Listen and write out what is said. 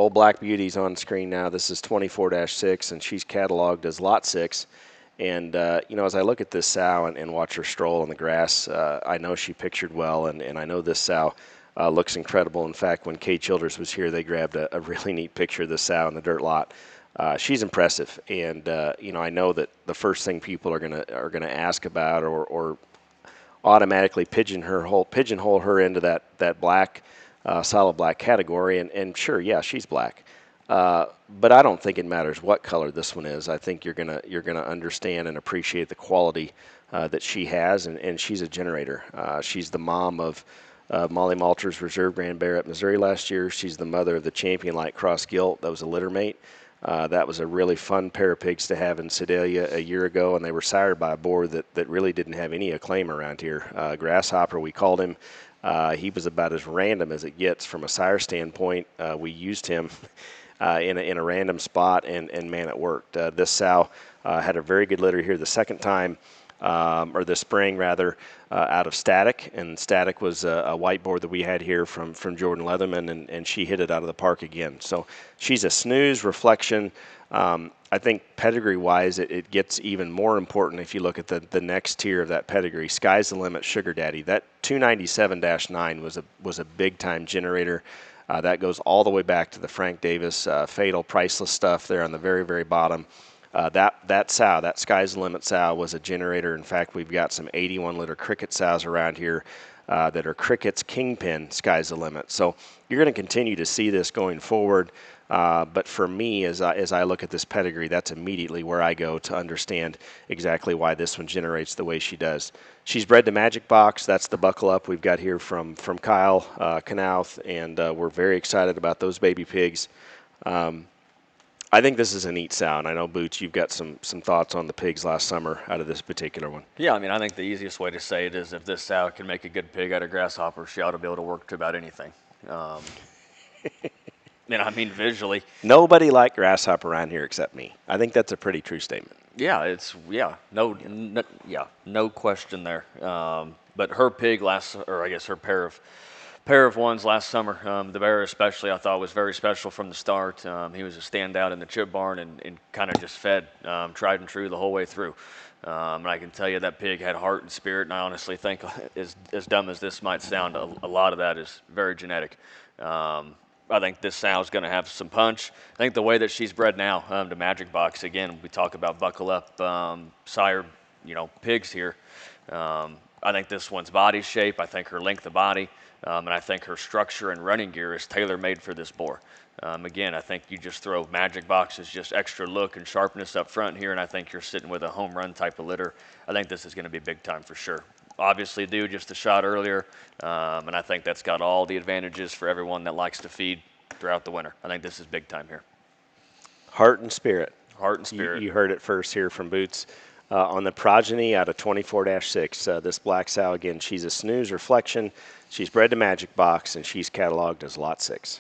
Old Black Beauty's on screen now. This is 24-6, and she's cataloged as Lot 6. And, as I look at this sow and watch her stroll on the grass, I know she pictured well, and I know this sow looks incredible. In fact, when Kay Childers was here, they grabbed a really neat picture of this sow in the dirt lot. She's impressive, and I know that the first thing people are gonna ask about or automatically pigeonhole her into that black, solid black category. And sure, yeah, she's black. But I don't think it matters what color this one is. I think you're gonna understand and appreciate the quality that she has, and she's a generator. She's the mom of Molly Malter's Reserve Grand Bear at Missouri last year. She's the mother of the Champion Light Cross Gilt. That was a litter mate. That was a really fun pair of pigs to have in Sedalia a year ago, and they were sired by a boar that really didn't have any acclaim around here. Grasshopper, we called him. He was about as random as it gets from a sire standpoint. We used him in a random spot, and man, it worked. This sow had a very good litter here the second time, or the spring rather, out of Static, and Static was a whiteboard that we had here from Jordan Leatherman, and she hit it out of the park again. So she's a snooze reflection. I think pedigree-wise, it gets even more important if you look at the next tier of that pedigree. Sky's the Limit Sugar Daddy. That 297-9 was a big-time generator. That goes all the way back to the Frank Davis Fatal Priceless stuff there on the very, very bottom. That sow, that Sky's the Limit sow, was a generator. In fact, we've got some 81-liter Cricket sows around here that are Cricket's Kingpin Sky's the Limit. So you're going to continue to see this going forward. But for me, as I look at this pedigree, that's immediately where I go to understand exactly why this one generates the way she does. She's bred to Magic Box. That's the buckle up we've got here from Kyle Knauth, and we're very excited about those baby pigs. I think this is a neat sow, and I know, Boots, you've got some thoughts on the pigs last summer out of this particular one. Yeah, I mean, I think the easiest way to say it is if this sow can make a good pig out of Grasshopper, she ought to be able to work to about anything. I mean, visually. Nobody liked Grasshopper around here except me. I think that's a pretty true statement. Yeah, no question there. But her pig her pair of ones last summer, the bear especially, I thought was very special from the start. He was a standout in the chip barn and kind of just fed, tried and true the whole way through. And I can tell you that pig had heart and spirit, and I honestly think, as dumb as this might sound, a lot of that is very genetic. I think this sow is going to have some punch. I think the way that she's bred now to Magic Box, again, we talk about buckle up sire, pigs here. I think this one's body shape. I think her length of body, and I think her structure and running gear is tailor-made for this boar. Again, I think you just throw Magic Box as just extra look and sharpness up front here, and I think you're sitting with a home run type of litter. I think this is going to be big time for sure. Obviously due just a shot earlier, and I think that's got all the advantages for everyone that likes to feed throughout the winter. I think this is big time here. Heart and spirit. Heart and spirit. You heard it first here from Boots. On the progeny out of 24-6, this black sow, again, she's a snooze reflection. She's bred to Magic Box, and she's cataloged as Lot 6.